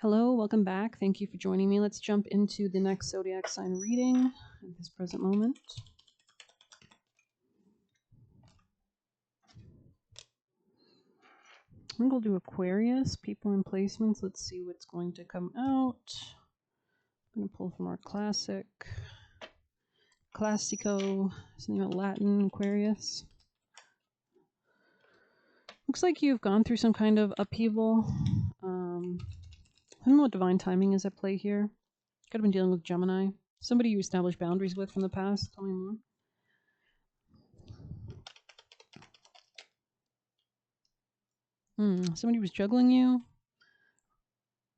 Hello, welcome back. Thank you for joining me. Let's jump into the next zodiac sign reading at this present moment. I'm going to do Aquarius, people and placements. Let's see what's going to come out. I'm going to pull from our Classico, something about Latin, Aquarius. Looks like you've gone through some kind of upheaval. I don't know what divine timing is at play here. Could have been dealing with Gemini. Somebody you established boundaries with from the past. Tell me more. Somebody was juggling you.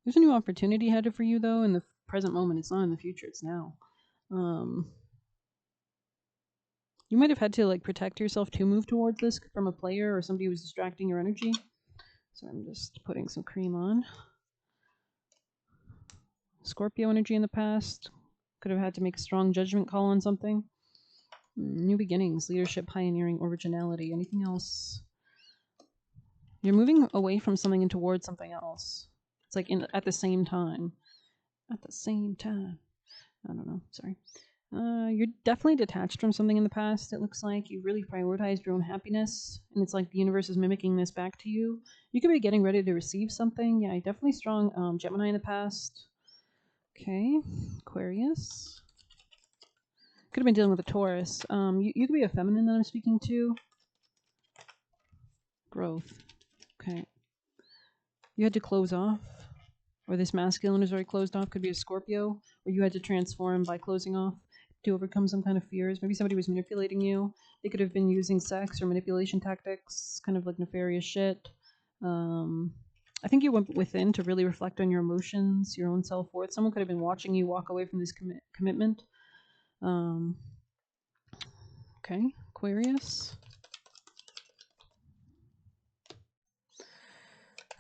There's a new opportunity headed for you, though, in the present moment. It's not in the future, it's now. You might have had to protect yourself to move towards this from a player or somebody who was distracting your energy. So I'm just putting some cream on. Scorpio energy in the past. Could have had to make a strong judgment call on something. New beginnings, leadership, pioneering, originality. Anything else? You're moving away from something and towards something else. It's like at the same time. At the same time. I don't know. Sorry. You're definitely detached from something in the past. It looks like you really prioritized your own happiness, and it's like the universe is mimicking this back to you. You could be getting ready to receive something. Yeah, definitely strong Gemini in the past. Okay, Aquarius. Could have been dealing with a Taurus. You could be a feminine that I'm speaking to. Growth. Okay. You had to close off, or this masculine is already closed off. Could be a Scorpio, or you had to transform by closing off to overcome some kind of fears. Maybe somebody was manipulating you. They could have been using sex or manipulation tactics, kind of like nefarious shit. I think you went within to really reflect on your emotions, your own self-worth. Someone could have been watching you walk away from this commitment. Okay, Aquarius.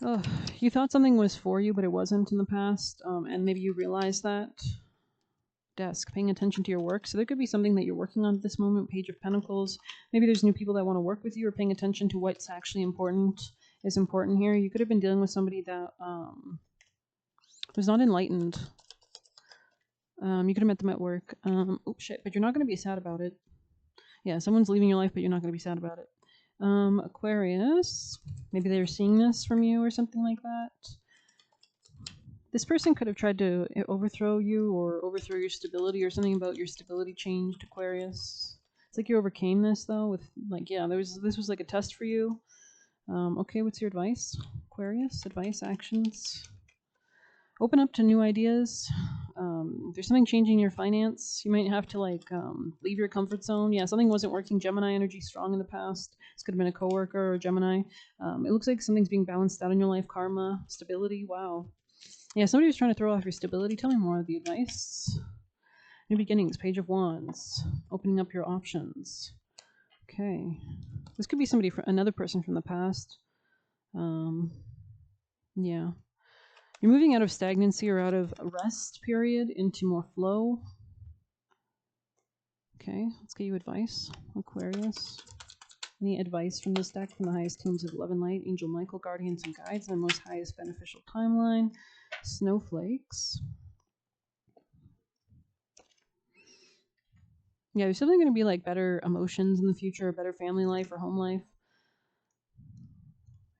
Oh, you thought something was for you, but it wasn't in the past, and maybe you realized that. Desk, paying attention to your work. So there could be something that you're working on at this moment. Page of Pentacles. Maybe there's new people that want to work with you or paying attention to what's actually important here. You could have been dealing with somebody that was not enlightened. You could have met them at work. Oh shit, but you're not going to be sad about it. Yeah, someone's leaving your life, but you're not going to be sad about it. Aquarius. Maybe they were seeing this from you or something like that. This person could have tried to overthrow you or overthrow your stability, or something about your stability changed, Aquarius. It's like you overcame this, though, with, this was like a test for you. Okay, what's your advice, Aquarius? Advice, actions. Open up to new ideas. There's something changing your finance. You might have to, leave your comfort zone. Yeah, something wasn't working. Gemini energy strong in the past. This could have been a coworker or Gemini. It looks like something's being balanced out in your life. Karma, stability, wow. Yeah, somebody was trying to throw off your stability. Tell me more of the advice. New beginnings, Page of Wands. Opening up your options. Okay. This could be somebody, another person from the past. Yeah. You're moving out of stagnancy or out of a rest period into more flow. Okay, let's get you advice, Aquarius. Any advice from this deck from the highest teams of love and light, Angel Michael, guardians and guides, and the most highest beneficial timeline. Snowflakes. Yeah, there's something going to be like better emotions in the future, a better family life or home life.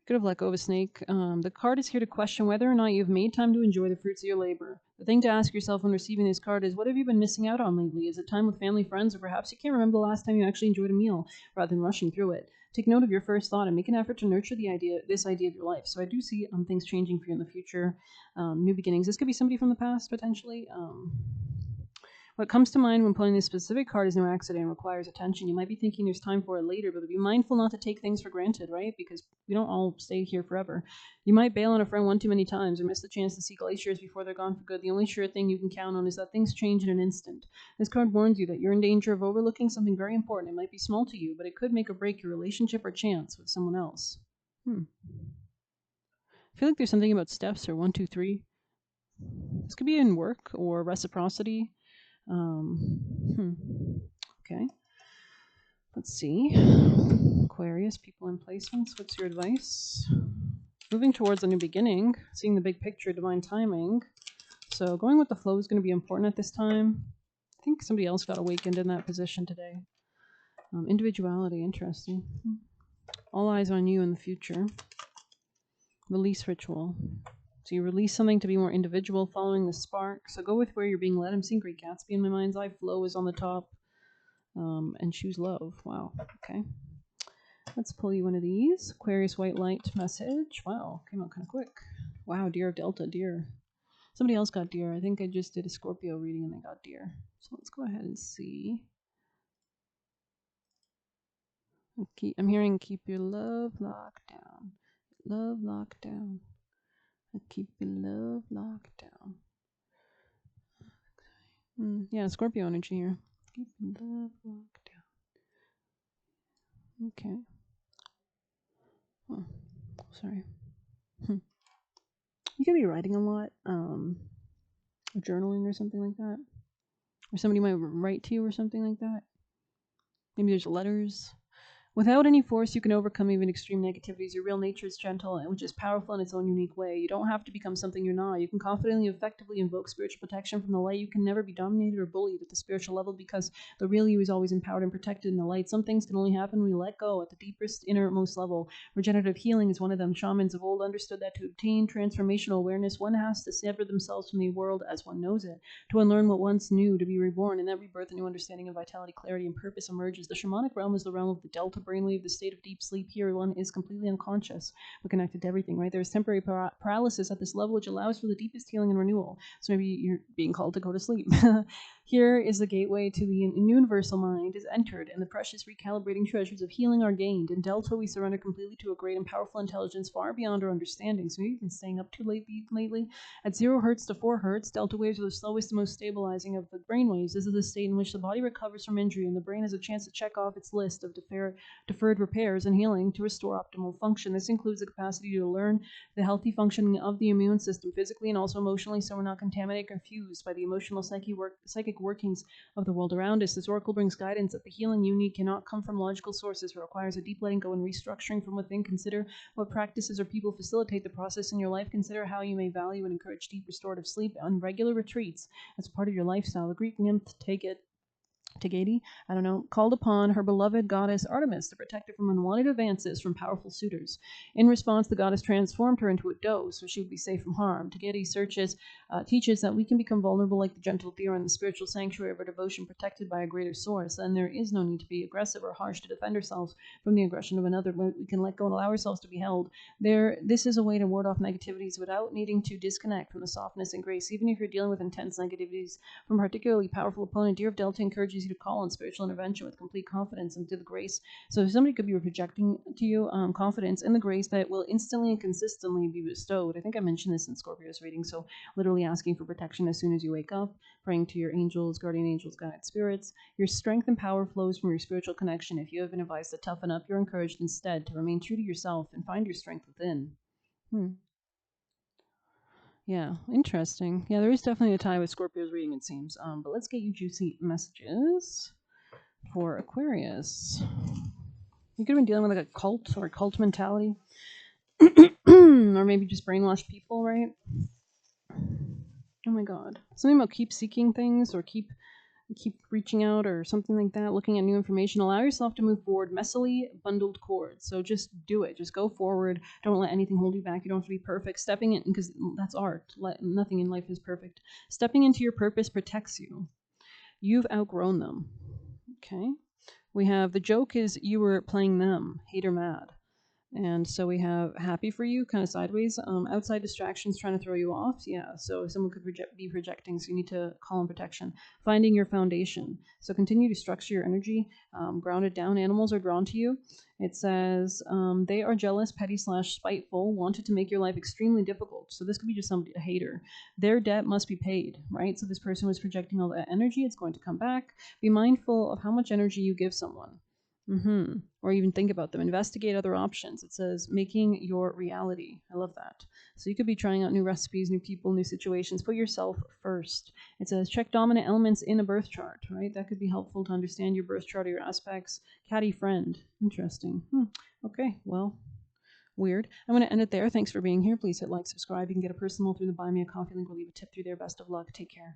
Could have let go of a snake. The card is here to question whether or not you've made time to enjoy the fruits of your labor. The thing to ask yourself when receiving this card is, what have you been missing out on lately? Is it time with family, friends, or perhaps you can't remember the last time you actually enjoyed a meal rather than rushing through it? Take note of your first thought and make an effort to nurture this idea of your life. So I do see things changing for you in the future. New beginnings. This could be somebody from the past, potentially. What comes to mind when pulling this specific card is no accident and requires attention. You might be thinking there's time for it later, but be mindful not to take things for granted, right? Because we don't all stay here forever. You might bail on a friend one too many times or miss the chance to see glaciers before they're gone for good. The only sure thing you can count on is that things change in an instant. This card warns you that you're in danger of overlooking something very important. It might be small to you, but it could make or break your relationship or chance with someone else. I feel like there's something about steps or 1, 2, 3. This could be in work or reciprocity. Okay. Let's see. Aquarius, people and placements. What's your advice? moving towards a new beginning, seeing the big picture, divine timing. So going with the flow is going to be important at this time. I think somebody else got awakened in that position today. Individuality, interesting. All eyes on you in the future. Release ritual. So you release something to be more individual, following the spark. So go with where you're being led. I'm seeing Great Gatsby in my mind's eye. Flow is on the top. And choose love. Wow. Okay. Let's pull you one of these. Aquarius white light message. Wow. Came out kind of quick. Wow. Deer of Delta. Deer. Somebody else got deer. I think I just did a Scorpio reading and they got deer. So let's go ahead and see. I'm hearing keep your love locked down. Love locked down. Keep your love locked down. Yeah, Scorpio energy here. Keep your love locked down. Okay. Oh, sorry. You could be writing a lot, journaling or something like that. Or somebody might write to you or something like that. Maybe there's letters. Without any force, you can overcome even extreme negativities. Your real nature is gentle, which is powerful in its own unique way. You don't have to become something you're not. You can confidently, effectively invoke spiritual protection from the light. You can never be dominated or bullied at the spiritual level because the real you is always empowered and protected in the light. Some things can only happen when we let go at the deepest, innermost level. Regenerative healing is one of them. Shamans of old understood that to obtain transformational awareness, one has to sever themselves from the world as one knows it, to unlearn what once knew, to be reborn. In that rebirth, a new understanding of vitality, clarity, and purpose emerges. The shamanic realm is the realm of the Delta brainwave, the state of deep sleep. Here, one is completely unconscious but connected to everything, right? There's temporary paralysis at this level, which allows for the deepest healing and renewal. So maybe you're being called to go to sleep. Here is the gateway to the universal mind is entered, and the precious recalibrating treasures of healing are gained. In Delta, we surrender completely to a great and powerful intelligence far beyond our understanding. So maybe you've been staying up too late lately. At 0 hertz to 4 hertz, Delta waves are the slowest and most stabilizing of the brain waves. This is the state in which the body recovers from injury, and the brain has a chance to check off its list of deferred repairs and healing to restore optimal function. This includes the capacity to learn the healthy functioning of the immune system physically and also emotionally, so we're not contaminated, confused by the emotional psychic workings of the world around us. This oracle brings guidance that the healing you need cannot come from logical sources. It requires a deep letting go and restructuring from within. Consider what practices or people facilitate the process in your life. Consider how you may value and encourage deep restorative sleep and regular retreats as part of your lifestyle. The Greek nymph Tegeti, called upon her beloved goddess Artemis to protect her from unwanted advances from powerful suitors. In response, the goddess transformed her into a doe so she would be safe from harm. Tegeti teaches that we can become vulnerable like the gentle deer in the spiritual sanctuary of our devotion, protected by a greater source, and there is no need to be aggressive or harsh to defend ourselves from the aggression of another. We can let go and allow ourselves to be held. This is a way to ward off negativities without needing to disconnect from the softness and grace. Even if you're dealing with intense negativities from a particularly powerful opponent, Deer of Delta encourages you to call on spiritual intervention with complete confidence and to the grace. So somebody could be projecting to you confidence in the grace that will instantly and consistently be bestowed. I think I mentioned this in Scorpio's reading. So literally asking for protection as soon as you wake up, praying to your angels, guardian angels, guided spirits. Your strength and power flows from your spiritual connection. If you have been advised to toughen up, you're encouraged instead to remain true to yourself and find your strength within. Yeah, interesting. Yeah, there is definitely a tie with Scorpio's reading, it seems. But let's get you juicy messages for Aquarius. You could have been dealing with like a cult or a cult mentality. Or maybe just brainwashed people, right? Oh my god. Something about keep seeking things or keep reaching out or something like that, looking at new information. Allow yourself to move forward. Messily bundled cords. So just do it. Just go forward. Don't let anything hold you back. You don't have to be perfect. Stepping in, because that's art. Nothing in life is perfect. Stepping into your purpose protects you. You've outgrown them. Okay. We have the joke is you were playing them, hate or mad. And so we have happy for you, kind of sideways. Outside distractions trying to throw you off. Yeah, so someone could be projecting, so you need to call on protection. Finding your foundation. So continue to structure your energy, ground it down. Animals are drawn to you. It says they are jealous, petty / spiteful, wanted to make your life extremely difficult. So this could be just somebody, a hater. Their debt must be paid, right? So this person was projecting all that energy. It's going to come back. Be mindful of how much energy you give someone. Or even think about them. Investigate other options. It says making your reality. I love that. So you could be trying out new recipes, new people, new situations. Put yourself first. It says check dominant elements in a birth chart, right? That could be helpful to understand your birth chart or your aspects. Catty friend. Interesting. Okay, well, Weird. I'm going to end it there. Thanks for being here. Please hit like, subscribe. You can get a personal through the Buy Me a Coffee link or leave a tip through there. Best of luck. Take care.